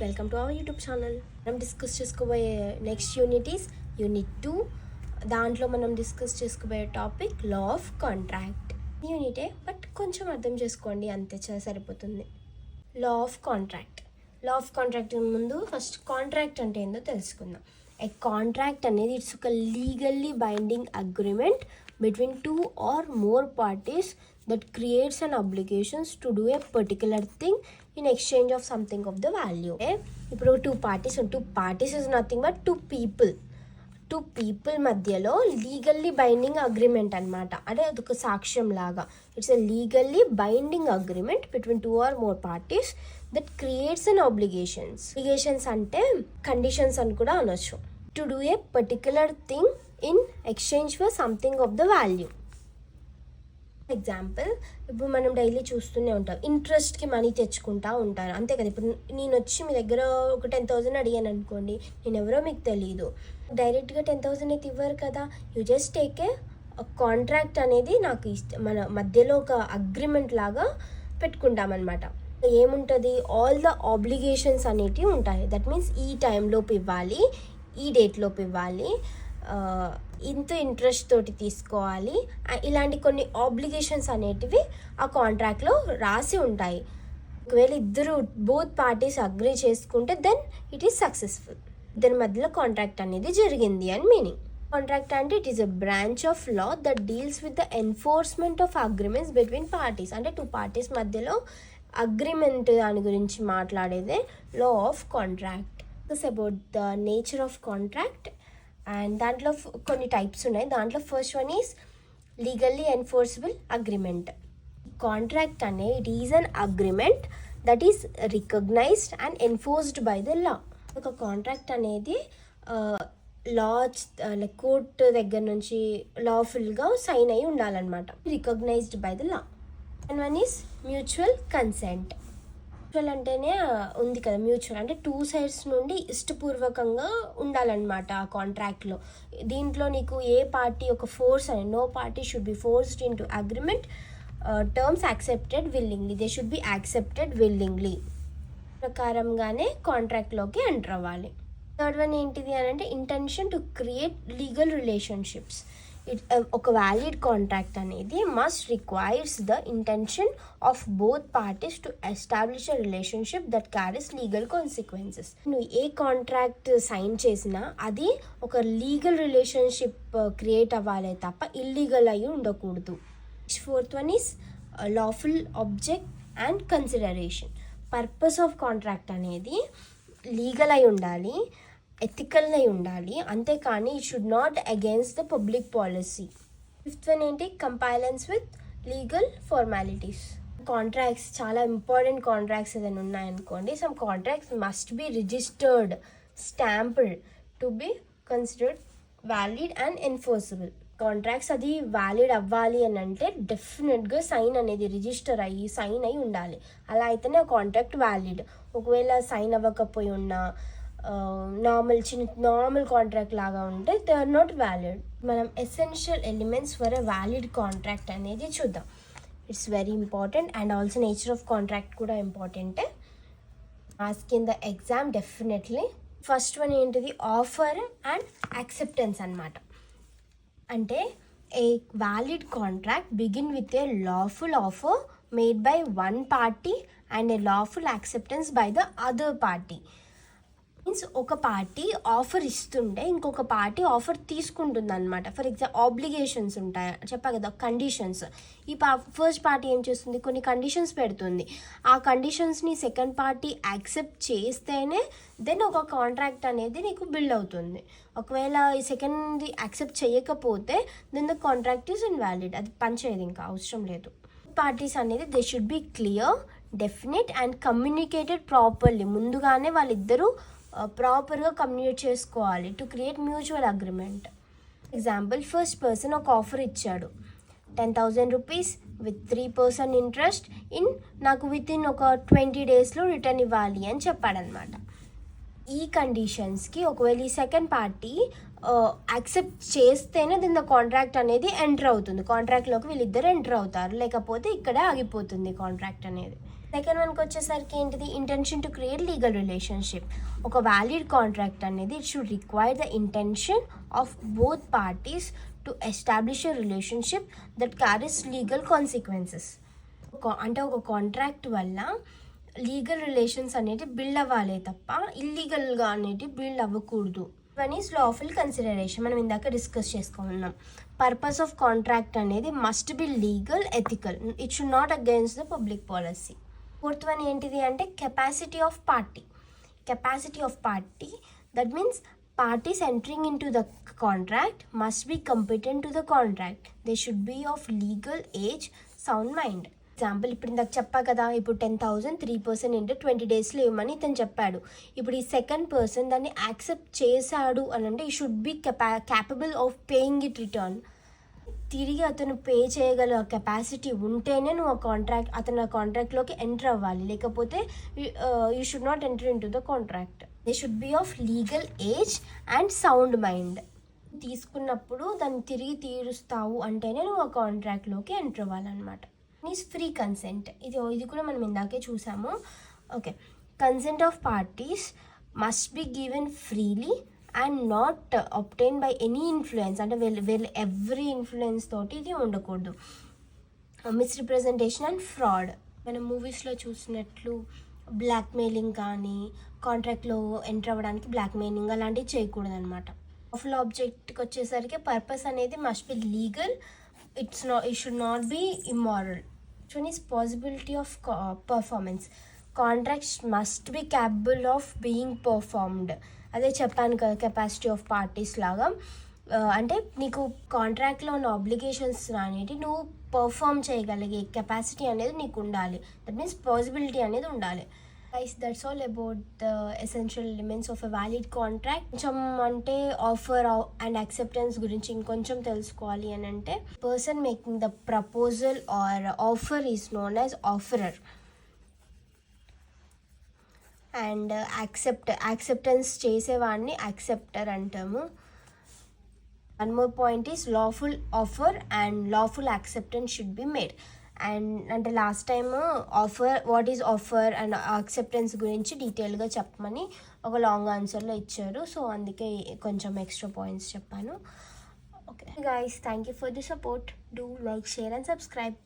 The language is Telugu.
Welcome to our YouTube channel. మనం డిస్కస్ చేసుకోబోయే నెక్స్ట్ యూనిట్ ఈస్ యూనిట్ 2. దాంట్లో మనం డిస్కస్ చేసుకోబోయే టాపిక్ లా ఆఫ్ కాంట్రాక్ట్. యూనిటే బట్ కొంచెం అర్థం చేసుకోండి, అంతే సరిపోతుంది. లా ఆఫ్ కాంట్రాక్ట్ ముందు ఫస్ట్ కాంట్రాక్ట్ అంటే ఏందో తెలుసుకుందాం. ఏ కాంట్రాక్ట్ అనేది ఇట్స్ ఒక legally binding agreement between two or more parties that creates an obligations to do a particular thing in exchange of something of the value. ఇప్పుడు two parties is nothing but two people మధ్యలో లీగల్లీ బైండింగ్ అగ్రిమెంట్ అనమాట. అంటే అదొక సాక్ష్యం లాగా. It's a legally binding agreement between two or more parties that creates an obligations అంటే కండిషన్స్ అని కూడా అనొచ్చు. To do a particular thing in exchange for something of the value. Example, ఇప్పుడు మనం డైలీ చూస్తూనే ఉంటాం, ఇంట్రెస్ట్కి మనీ తెచ్చుకుంటా ఉంటారు, అంతే కదా. ఇప్పుడు నేను వచ్చి మీ దగ్గర ఒక 10,000 అడిగాను అనుకోండి, నేను ఎవరో మీకు తెలియదు, డైరెక్ట్గా 10,000 అయితే ఇవ్వరు కదా. You just take a contract అనేది నాకు మన మధ్యలో ఒక అగ్రిమెంట్ లాగా పెట్టుకుంటామన్నమాట. ఏముంటుంది, ఆల్ ద ఆబ్లిగేషన్స్ అనేటివి ఉంటాయి. దట్ మీన్స్ ఈ టైంలోపు ఇవ్వాలి, ఈ డేట్లోపు ఇవ్వాలి, ఇంత ఇంట్రెస్ట్ తోటి తీసుకోవాలి, ఇలాంటి కొన్ని ఆబ్లిగేషన్స్ అనేటివి ఆ కాంట్రాక్ట్లో రాసి ఉంటాయి. ఒకవేళ ఇద్దరు బోత్ పార్టీస్ అగ్రీ చేసుకుంటే దెన్ ఇట్ ఈస్ సక్సెస్ఫుల్. దాని మధ్యలో కాంట్రాక్ట్ అనేది జరిగింది అని మీనింగ్. కాంట్రాక్ట్ అంటే it is a branch of law that deals with the enforcement of agreements between parties. అంటే టూ పార్టీస్ మధ్యలో అగ్రిమెంట్ దాని గురించి మాట్లాడేదే law of contract. About the nature of contract, and దాంట్లో కొన్ని టైప్స్ ఉన్నాయి. దాంట్లో first one is legally enforceable agreement. Contract అనే it is an agreement that is recognized and enforced by the law. ఒక కాంట్రాక్ట్ అనేది లా కోర్ట్ దగ్గర నుంచి లాఫుల్గా సైన్ అయి ఉండాలన్నమాట, recognized by the law. And one is mutual consent. Mutual అంటేనే ఉంది కదా, మ్యూచువల్ అంటే టూ సైడ్స్ నుండి ఇష్టపూర్వకంగా ఉండాలన్నమాట ఆ కాంట్రాక్ట్లో. దీంట్లో నీకు ఏ పార్టీ ఒక ఫోర్స్ అని, no party should be forced in to agreement terms accepted willingly, they should be accepted willingly ప్రకారంగానే కాంట్రాక్ట్లోకి ఎంటర్ అవ్వాలి. థర్డ్ వన్ ఏంటిది అని అంటే intention to create legal relationships. ఒక వ్యాలిడ్ కాంట్రాక్ట్ అనేది must requires the intention of both parties to establish a relationship that carries legal consequences. నువ్వు ఏ కాంట్రాక్ట్ సైన్ చేసినా అది ఒక లీగల్ రిలేషన్షిప్ క్రియేట్ అవ్వాలి తప్ప ఇల్లీగల్ అయ్యి ఉండకూడదు. Fourth one is lawful object and consideration. Purpose of contract అనేది లీగల్ అయి ఉండాలి, ఎథికల్ అయి ఉండాలి, అంతేకాని it should not against the public policy. Fifth one ఏంటి, కంపైలెన్స్ విత్ లీగల్ ఫార్మాలిటీస్. కాంట్రాక్ట్స్ చాలా ఇంపార్టెంట్ కాంట్రాక్ట్స్ ఏదైనా ఉన్నాయనుకోండి, some contracts must be registered, stamped to be considered valid and enforceable. Contracts అది వ్యాలిడ్ అవ్వాలి అని అంటే డెఫినెట్గా సైన్ అనేది రిజిస్టర్ అయ్యి సైన్ అయి ఉండాలి. అలా అయితేనే ఆ కాంట్రాక్ట్ వ్యాలిడ్. ఒకవేళ సైన్ అవ్వకపోయి ఉన్నా నార్మల్ కాంట్రాక్ట్ లాగా ఉంటే దే ఆర్ నాట్ వ్యాలిడ్. మనం essential elements for a valid contract అనేది చూద్దాం. It's very important and also nature of contract కూడా ఇంపార్టెంటే. Ask in the exam definitely. First one ఏంటిది, ఆఫర్ అండ్ యాక్సెప్టెన్స్ అన్నమాట. అంటే a valid contract begin with a lawful offer made by one party and A lawful acceptance by the other party. Means ఒక పార్టీ ఆఫర్ ఇస్తుంటే ఇంకొక పార్టీ ఆఫర్ తీసుకుంటుంది అనమాట. ఫర్ ఎగ్జాంపుల్ ఆబ్లిగేషన్స్ ఉంటాయి, చెప్పా కదా, కండిషన్స్. ఈ ఫస్ట్ పార్టీ ఏం చేస్తుంది, కొన్ని కండిషన్స్ పెడుతుంది. ఆ కండిషన్స్ని సెకండ్ పార్టీ యాక్సెప్ట్ చేస్తేనే దెన్ ఒక కాంట్రాక్ట్ అనేది నీకు బిల్డ్ అవుతుంది. ఒకవేళ ఈ సెకండ్ యాక్సెప్ట్ చేయకపోతే then the contract is invalid, అది పనిచేయదు, ఇంకా అవసరం లేదు. పార్టీస్ అనేది they should be clear, definite and communicated properly. ముందుగానే వాళ్ళిద్దరూ ప్రాపర్గా కమ్యూనికేట్ చేసుకోవాలి to create mutual agreement. Example, first person ఒక ఆఫర్ ఇచ్చాడు, 10,000 రూపీస్ విత్ 3% ఇంట్రెస్ట్ ఇన్ నాకు విత్ ఇన్ ఒక 20 డేస్లో రిటర్న్ ఇవ్వాలి అని చెప్పాడనమాట. ఈ కండిషన్స్కి ఒకవేళ ఈ సెకండ్ పార్టీ యాక్సెప్ట్ చేస్తేనే దీని కాంట్రాక్ట్ అనేది ఎంటర్ అవుతుంది, కాంట్రాక్ట్లోకి వీళ్ళిద్దరు ఎంటర్ అవుతారు, లేకపోతే ఇక్కడే ఆగిపోతుంది కాంట్రాక్ట్ అనేది. సెకండ్ వన్కి వచ్చేసరికి ఏంటిది, intention to create legal relationship. ఒక వ్యాలిడ్ కాంట్రాక్ట్ అనేది it should require the intention of both parties to establish a relationship that carries legal consequences. అంటే ఒక కాంట్రాక్ట్ వల్ల లీగల్ రిలేషన్స్ అనేది బిల్డ్ అవ్వాలి తప్ప ఇల్లీగల్గా అనేది బిల్డ్ అవ్వకూడదు. వన్ ఈజ్ లాఫుల్ కన్సిడరేషన్, మనం ఇందాక డిస్కస్ చేసుకున్నాం. పర్పస్ ఆఫ్ కాంట్రాక్ట్ అనేది must be legal, ethical, it should not against the public policy. Fourth one ఏంటిది అంటే capacity of party. Capacity of party that means parties entering into the contract must be competent to the contract. They should be of legal age, sound mind. Example ఇప్పుడు ఇందాక చెప్పా కదా, ఇప్పుడు 10,000 3% ఇంటూ 20 డేస్లో ఇవ్వమని ఇతను చెప్పాడు. ఇప్పుడు ఈ సెకండ్ పర్సన్ దాన్ని యాక్సెప్ట్ చేశాడు అని అంటే ఈ should be capable of paying it return. తిరిగి అతను పే చేయగల కెపాసిటీ ఉంటేనే నువ్వు అతను ఆ కాంట్రాక్ట్లోకి ఎంటర్ అవ్వాలి, లేకపోతే you should not enter into the contract. They should be of legal age and sound mind. తీసుకున్నప్పుడు దాన్ని తిరిగి తీరుస్తావు అంటేనే నువ్వు ఆ కాంట్రాక్ట్లోకి ఎంటర్ అవ్వాలన్నమాట. Is free consent. ఇది కూడా మనం ఇందాకే చూసాము. Okay, consent of parties must be given freely and not obtain by any influence. అంటే వీళ్ళు ఎవ్రీ ఇన్ఫ్లుయెన్స్ తోటి ఇది ఉండకూడదు. Misrepresentation and fraud. మనం మూవీస్లో చూసినట్లు బ్లాక్మెయిలింగ్ కానీ, కాంట్రాక్ట్లో ఎంటర్ అవ్వడానికి బ్లాక్మెయిలింగ్ అలాంటివి చేయకూడదు అనమాట. లాఫుల్ ఆబ్జెక్ట్కి వచ్చేసరికి పర్పస్ అనేది must be legal, it should not be immoral. One is possibility of performance. Contracts must be capable of being performed. అదే చెప్పాను కదా, కెపాసిటీ ఆఫ్ పార్టీస్ లాగా. అంటే నీకు కాంట్రాక్ట్లో ఉన్న ఆబ్లిగేషన్స్ అనేవి నువ్వు పర్ఫామ్ చేయగలిగే కెపాసిటీ అనేది నీకు ఉండాలి. దట్ మీన్స్ పాసిబిలిటీ అనేది ఉండాలి. Guys, that's all about the essential elements of a valid contract. కొంచెం అంటే ఆఫర్ అండ్ యాక్సెప్టెన్స్ గురించి ఇంకొంచెం తెలుసుకోవాలి అని అంటే, person making the proposal or offer is known as offerer. And acceptance చేసేవాడిని యాక్సెప్టర్ అంటాము. One more point is lawful offer and lawful acceptance should be made. And అంటే last time offer, what is offer and acceptance గురించి డీటెయిల్గా చెప్పమని ఒక లాంగ్ ఆన్సర్లో ఇచ్చారు. సో అందుకే కొంచెం ఎక్స్ట్రా పాయింట్స్ చెప్పాను. Okay guys, thank you for the support. Do like, share and subscribe.